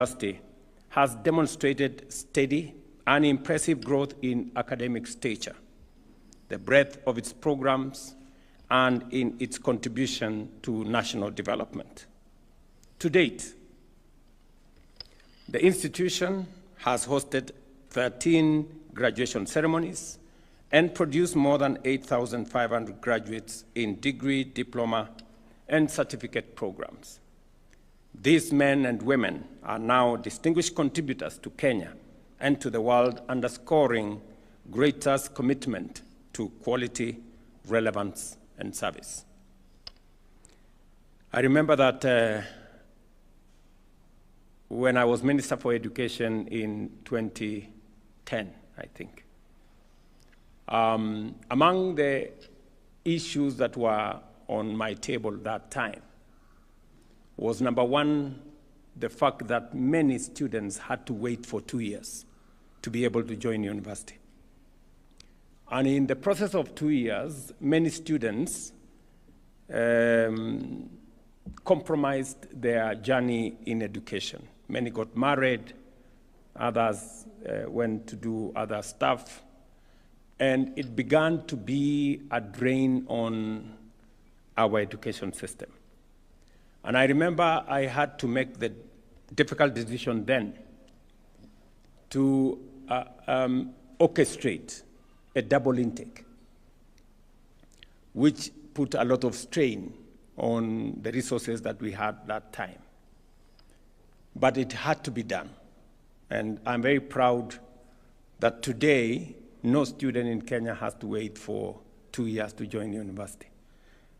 University has demonstrated steady and impressive growth in academic stature, the breadth of its programs, and in its contribution to national development. To date, the institution has hosted 13 graduation ceremonies and produced more than 8,500 graduates in degree, diploma, and certificate programs. These men and women are now distinguished contributors to Kenya and to the world, underscoring GRETSA's commitment to quality, relevance, and service. I remember that when I was Minister for Education in 2010, I think, among the issues that were on my table that time was, number one, the fact that many students had to wait for 2 years to be able to join university. And in the process of 2 years, many students compromised their journey in education. Many got married, others went to do other stuff, and it began to be a drain on our education system. And I remember I had to make the difficult decision then to orchestrate a double intake, which put a lot of strain on the resources that we had that time. But it had to be done. And I'm very proud that today, no student in Kenya has to wait for 2 years to join university,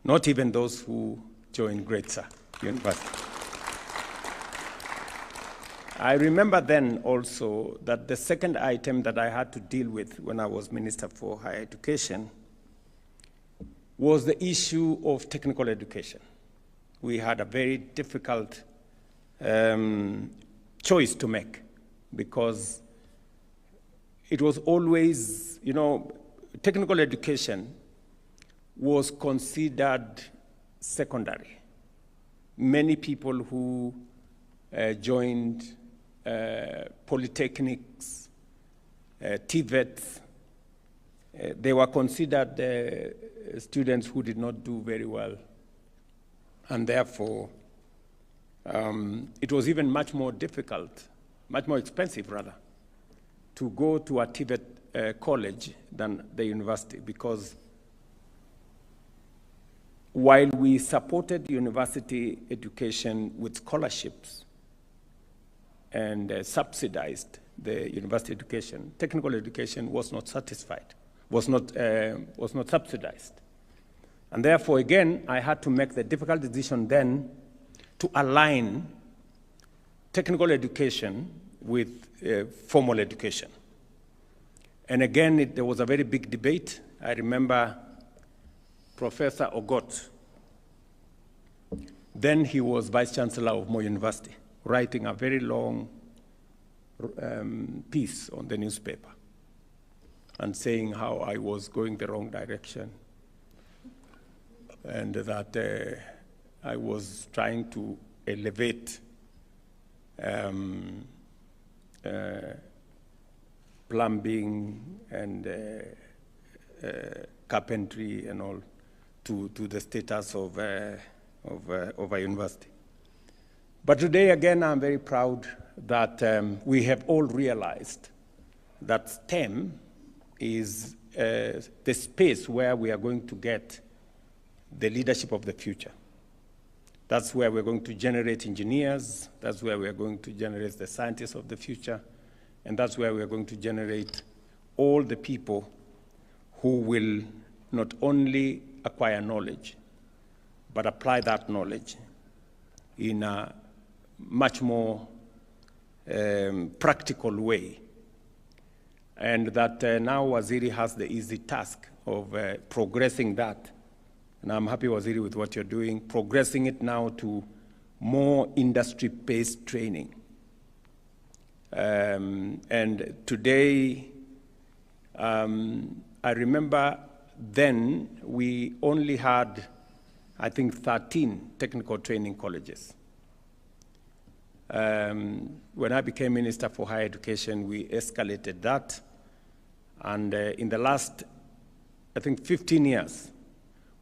not even those who join GRETSA University. I remember then also that the second item that I had to deal with when I was Minister for Higher Education was the issue of technical education. We had a very difficult choice to make because it was always, technical education was considered secondary. Many people who joined polytechnics, TVETs, they were considered students who did not do very well. And therefore, it was even much more difficult, much more expensive rather, to go to a TVET college than the university, because while we supported university education with scholarships and subsidized the university education, technical education was not satisfied, was not subsidized. And therefore, again, I had to make the difficult decision then to align technical education with formal education. And again, there was a very big debate. I remember Professor Ogot, then he was Vice Chancellor of Moi University, writing a very long piece on the newspaper and saying how I was going the wrong direction and that I was trying to elevate plumbing and carpentry and all to the status of a university. But today, again, I'm very proud that we have all realized that STEM is the space where we are going to get the leadership of the future. That's where we're going to generate engineers, that's where we're going to generate the scientists of the future, and that's where we're going to generate all the people who will not only acquire knowledge, but apply that knowledge in a much more practical way. And that now Waziri has the easy task of progressing that. And I'm happy, Waziri, with what you're doing, progressing it now to more industry-based training. And today, I remember then we only had, I think, 13 technical training colleges. When I became Minister for Higher Education, we escalated that. And in the last, I think, 15 years,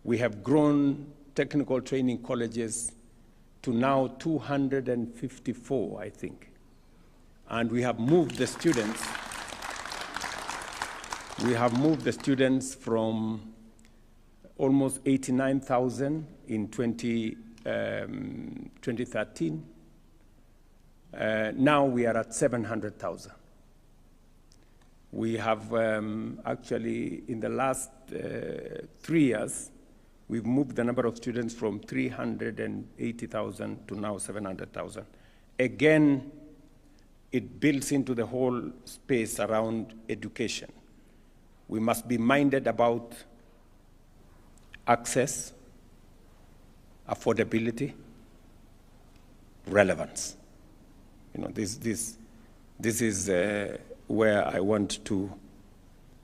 we have grown technical training colleges to now 254, I think. And we have moved the students. We have moved the students from almost 89,000 in 2013. Now we are at 700,000. We have actually, in the last 3 years, we've moved the number of students from 380,000 to now 700,000. Again, it builds into the whole space around education. We must be minded about access, affordability, relevance. You know, this is where I want to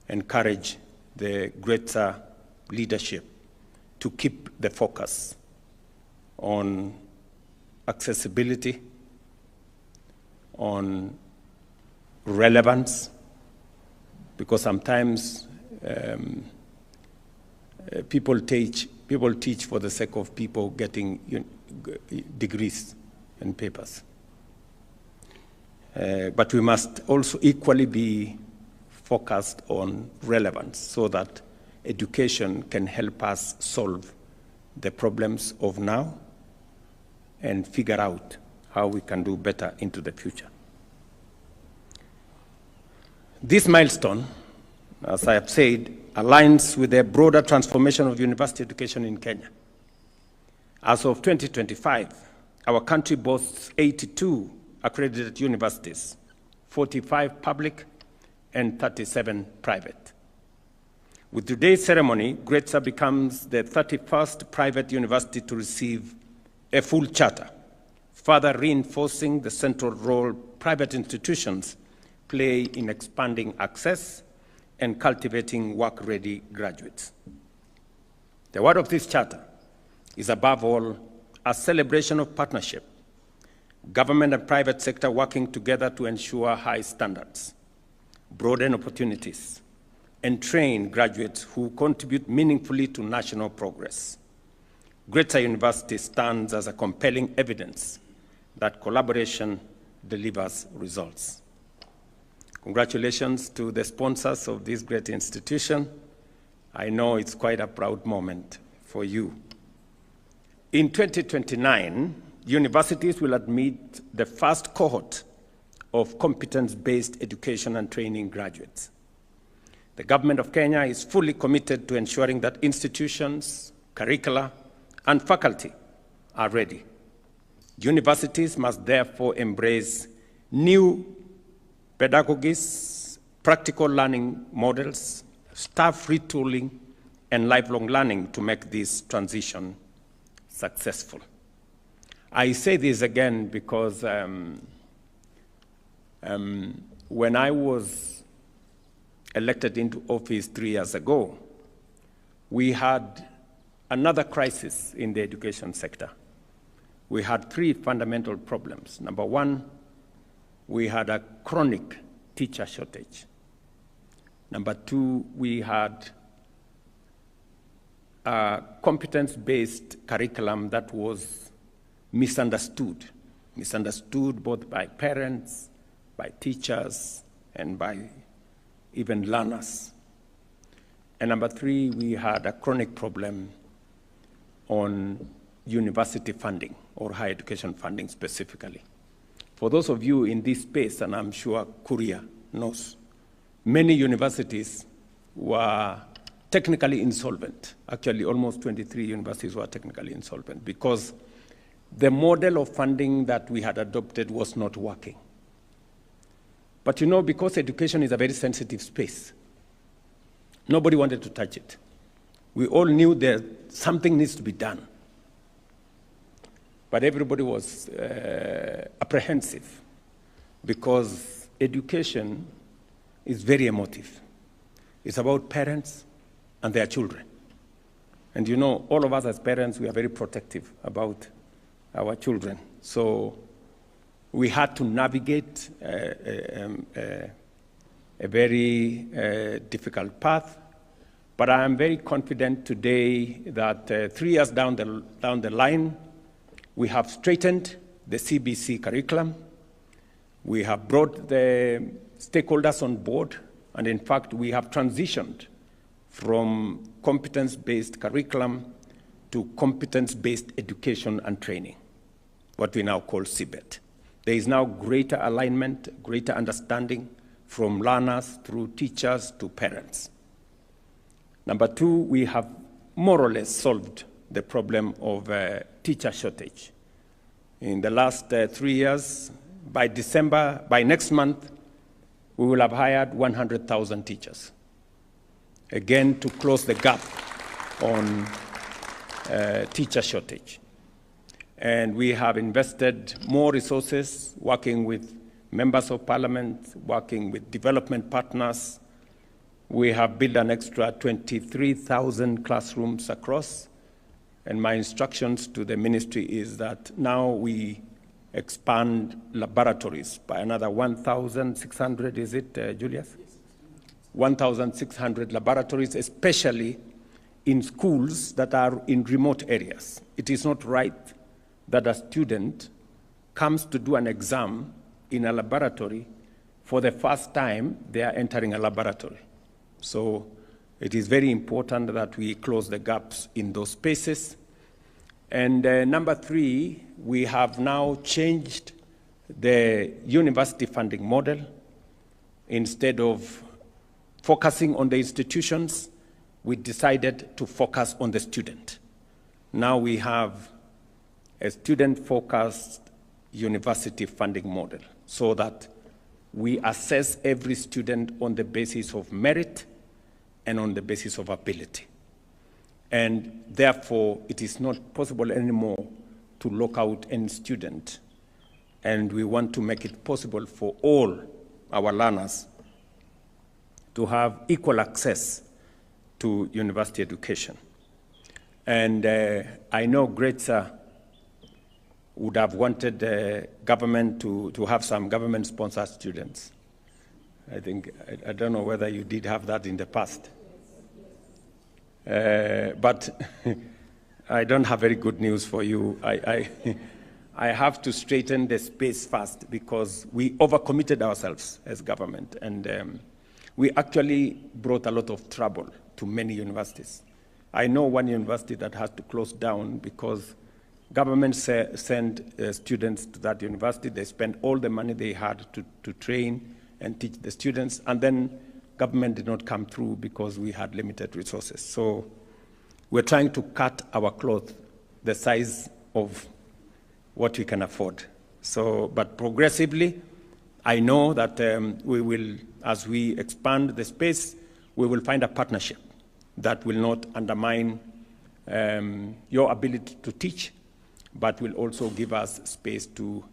encourage the GRETSA leadership to keep the focus on accessibility, on relevance, because sometimes people teach for the sake of people getting degrees and papers. But we must also equally be focused on relevance so that education can help us solve the problems of now and figure out how we can do better into the future. This milestone, as I have said, aligns with the broader transformation of university education in Kenya. As of 2025, our country boasts 82 accredited universities, 45 public and 37 private. With today's ceremony, GRETSA becomes the 31st private university to receive a full charter, further reinforcing the central role private institutions play in expanding access and cultivating work-ready graduates. The word of this charter is above all a celebration of partnership, government and private sector working together to ensure high standards, broaden opportunities, and train graduates who contribute meaningfully to national progress. GRETSA University stands as a compelling evidence that collaboration delivers results. Congratulations to the sponsors of this great institution. I know it's quite a proud moment for you. In 2029, universities will admit the first cohort of competence-based education and training graduates. The government of Kenya is fully committed to ensuring that institutions, curricula, and faculty are ready. Universities must therefore embrace new pedagogies, practical learning models, staff retooling, and lifelong learning to make this transition successful. I say this again because when I was elected into office 3 years ago, we had another crisis in the education sector. We had 3 fundamental problems. Number one, we had a chronic teacher shortage. Number two, we had a competence-based curriculum that was misunderstood both by parents, by teachers, and by even learners. And number three, we had a chronic problem on university funding, or higher education funding specifically. For those of you in this space, and I'm sure Kuria knows, many universities were technically insolvent. Actually, almost 23 universities were technically insolvent because the model of funding that we had adopted was not working. But you know, because education is a very sensitive space, nobody wanted to touch it. We all knew that something needs to be done. But everybody was apprehensive because education is very emotive. It's about parents and their children. And you know, all of us as parents, we are very protective about our children. So We had to navigate a very difficult path, but I am very confident today that 3 years down the line, we have straightened the CBC curriculum. We have brought the stakeholders on board, and in fact, we have transitioned from competence-based curriculum to competence-based education and training, what we now call CBET. There is now greater alignment, greater understanding from learners through teachers to parents. Number two, we have more or less solved the problem of teacher shortage. In the last 3 years, by next month, we will have hired 100,000 teachers, again, to close the gap on teacher shortage. And we have invested more resources, working with members of parliament, working with development partners. We have built an extra 23,000 classrooms across, and my instructions to the ministry is that now we expand laboratories by another 1,600, is it, Julius? 1,600 laboratories, especially in schools that are in remote areas. It is not right that a student comes to do an exam in a laboratory for the first time they are entering a laboratory. So it is very important that we close the gaps in those spaces. And number three, we have now changed the university funding model. Instead of focusing on the institutions, we decided to focus on the student. Now we have a student-focused university funding model so that we assess every student on the basis of merit and on the basis of ability. And therefore, it is not possible anymore to lock out any student. And we want to make it possible for all our learners to have equal access to university education. And I know GRETSA would have wanted the government to have some government-sponsored students. I think, I don't know whether you did have that in the past. But I don't have very good news for you. I have to straighten the space first because we overcommitted ourselves as government, and we actually brought a lot of trouble to many universities. I know one university that has to close down because government sent students to that university. They spent all the money they had to train and teach the students, and then government did not come through because we had limited resources. So we're trying to cut our cloth the size of what we can afford. So, but progressively, I know that we will, as we expand the space, we will find a partnership that will not undermine your ability to teach, but will also give us space to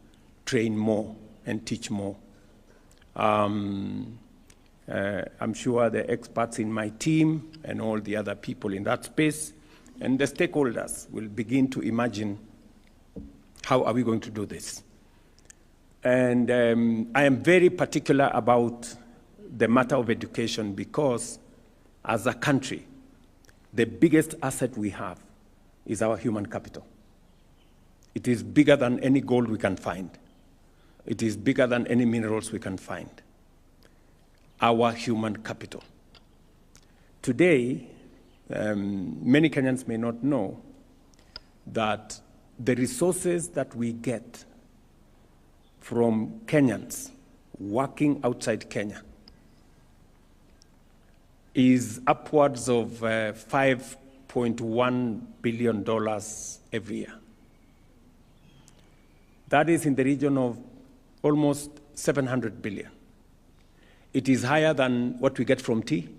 train more and teach more. I'm sure the experts in my team and all the other people in that space and the stakeholders will begin to imagine how are we going to do this. And I am very particular about the matter of education because as a country, the biggest asset we have is our human capital. It is bigger than any gold we can find. It is bigger than any minerals we can find. Our human capital. Today, many Kenyans may not know that the resources that we get from Kenyans working outside Kenya is upwards of $5.1 billion every year. That is in the region of almost 700 billion. It is higher than what we get from tea,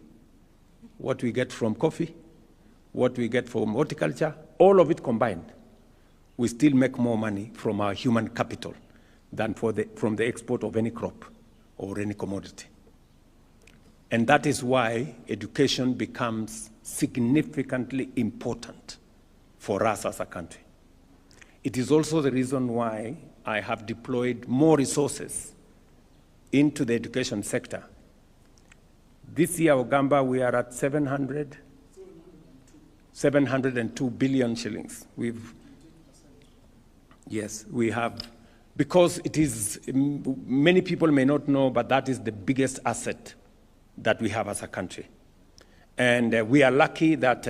what we get from coffee, what we get from horticulture, all of it combined. We still make more money from our human capital than from the export of any crop or any commodity. And that is why education becomes significantly important for us as a country. It is also the reason why I have deployed more resources into the education sector. This year, Ogamba, we are at 702 billion shillings. Yes, we have, because it is, many people may not know, but that is the biggest asset that we have as a country. And we are lucky that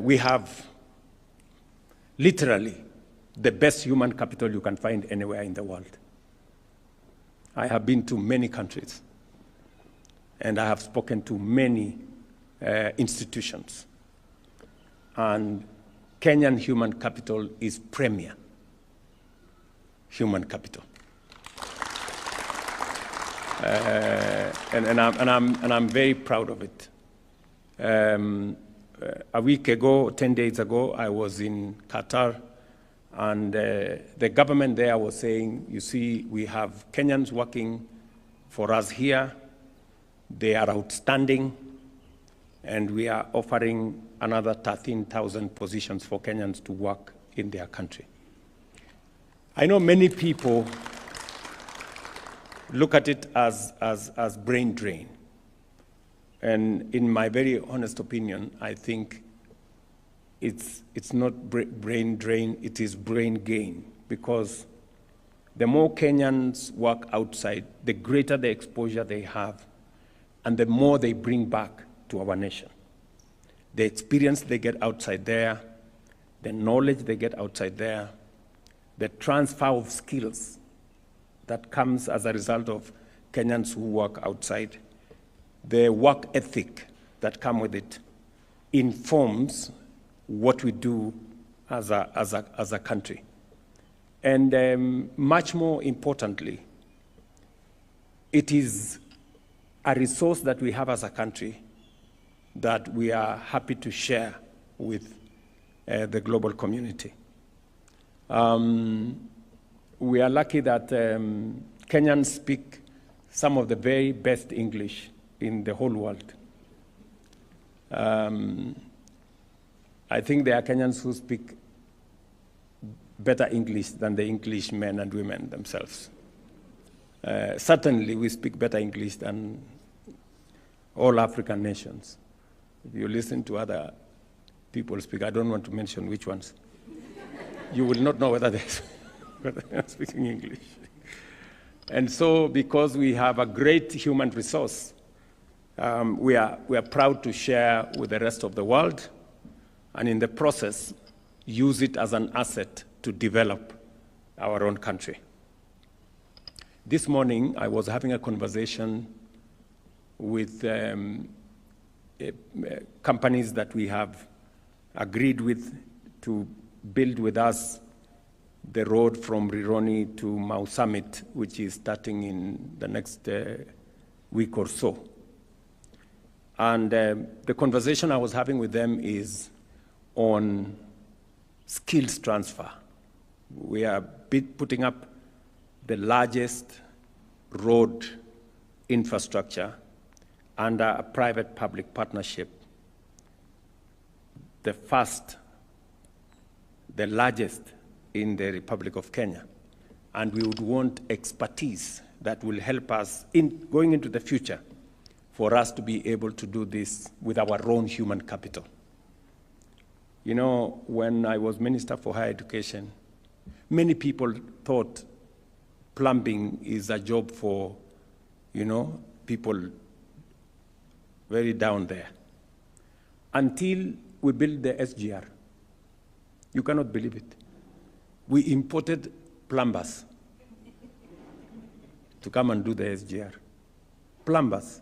we have literally the best human capital you can find anywhere in the world. I have been to many countries, and I have spoken to many institutions. And Kenyan human capital is premier human capital. And I'm very proud of it. A week ago, 10 days ago, I was in Qatar, and the government there was saying, you see, we have Kenyans working for us here. They are outstanding, and we are offering another 13,000 positions for Kenyans to work in their country. I know many people look at it as brain drain. And in my very honest opinion, I think it's not brain drain, it is brain gain, because the more Kenyans work outside, the greater the exposure they have, and the more they bring back to our nation. The experience they get outside there, the knowledge they get outside there, the transfer of skills that comes as a result of Kenyans who work outside, the work ethic that comes with it informs what we do as a country. And much more importantly, it is a resource that we have as a country that we are happy to share with the global community. We are lucky that Kenyans speak some of the very best English in the whole world. I think there are Kenyans who speak better English than the English men and women themselves. Certainly, we speak better English than all African nations. If you listen to other people speak, I don't want to mention which ones, you will not know whether they're speaking English. And so, because we have a great human resource, we are proud to share with the rest of the world, and in the process, use it as an asset to develop our own country. This morning, I was having a conversation with companies that we have agreed with to build with us the road from Rironi to Mau Summit, which is starting in the next week or so. And the conversation I was having with them is on skills transfer. We are putting up the largest road infrastructure under a private-public partnership, the first, the largest in the Republic of Kenya. And we would want expertise that will help us in going into the future for us to be able to do this with our own human capital. You know, when I was Minister for Higher Education, many people thought plumbing is a job for, you know, people very down there. Until we built the SGR. You cannot believe it. We imported plumbers to come and do the SGR. Plumbers.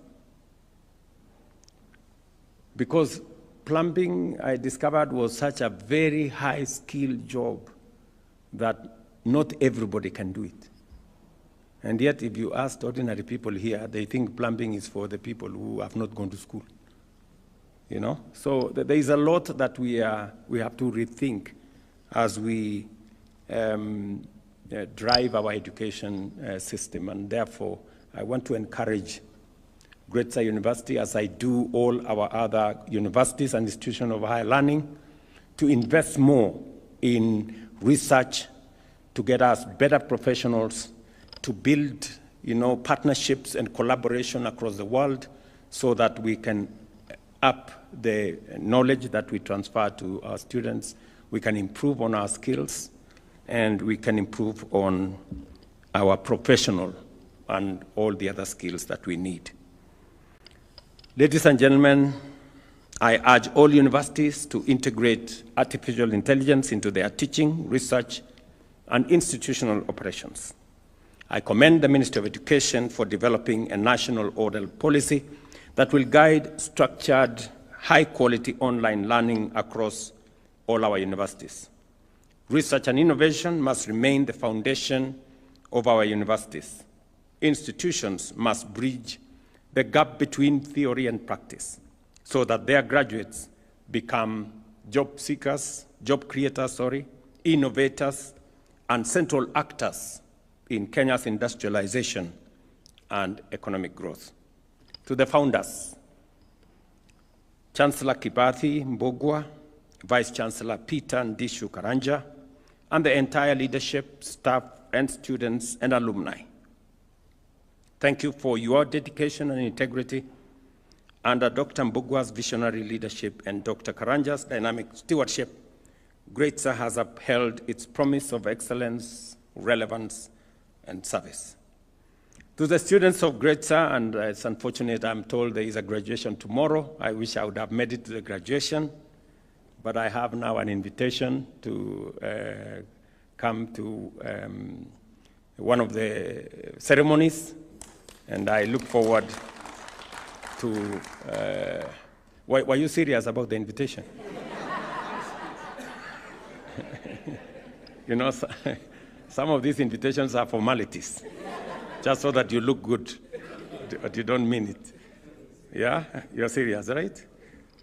Because plumbing, I discovered, was such a very high-skilled job that not everybody can do it. And yet, if you ask ordinary people here, they think plumbing is for the people who have not gone to school. You know? So there is a lot that we have to rethink as we drive our education system. And therefore, I want to encourage GRETSA University, as I do all our other universities and institutions of higher learning, to invest more in research, to get us better professionals, to build partnerships and collaboration across the world so that we can up the knowledge that we transfer to our students, we can improve on our skills, and we can improve on our professional and all the other skills that we need. Ladies and gentlemen, I urge all universities to integrate artificial intelligence into their teaching, research, and institutional operations. I commend the Ministry of Education for developing a national oral policy that will guide structured, high-quality online learning across all our universities. Research and innovation must remain the foundation of our universities. Institutions must bridge the gap between theory and practice so that their graduates become job creators, innovators, and central actors in Kenya's industrialization and economic growth. To the founders, Chancellor Kibathi Mbogwa, Vice Chancellor Peter Ndishu Karanja, and the entire leadership, staff, and students and alumni. Thank you for your dedication and integrity. Under Dr. Mbogwa's visionary leadership and Dr. Karanja's dynamic stewardship, GRETSA has upheld its promise of excellence, relevance, and service. To the students of GRETSA, and it's unfortunate I'm told there is a graduation tomorrow. I wish I would have made it to the graduation, but I have now an invitation to come to one of the ceremonies, and I look forward to, were you serious about the invitation? Some of these invitations are formalities, just so that you look good, but you don't mean it. Yeah, you're serious, right?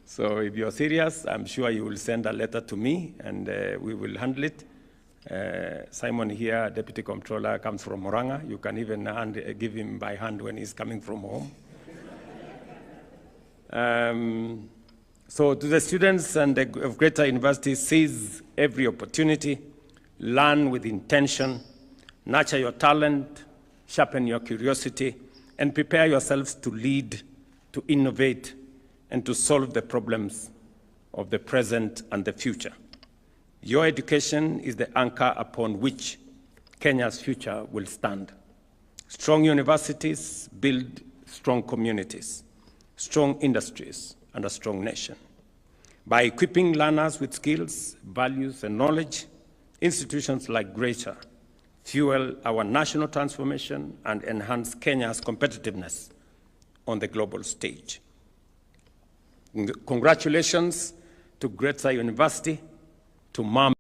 So if you're serious, I'm sure you will send a letter to me, and we will handle it. Simon here, Deputy Comptroller, comes from Moranga. You can even give him by hand when he's coming from home. So to the students of GRETSA University, seize every opportunity, learn with intention, nurture your talent, sharpen your curiosity, and prepare yourselves to lead, to innovate, and to solve the problems of the present and the future. Your education is the anchor upon which Kenya's future will stand. Strong universities build strong communities, strong industries, and a strong nation. By equipping learners with skills, values, and knowledge, institutions like GRETSA fuel our national transformation and enhance Kenya's competitiveness on the global stage. Congratulations to GRETSA University, to Mom.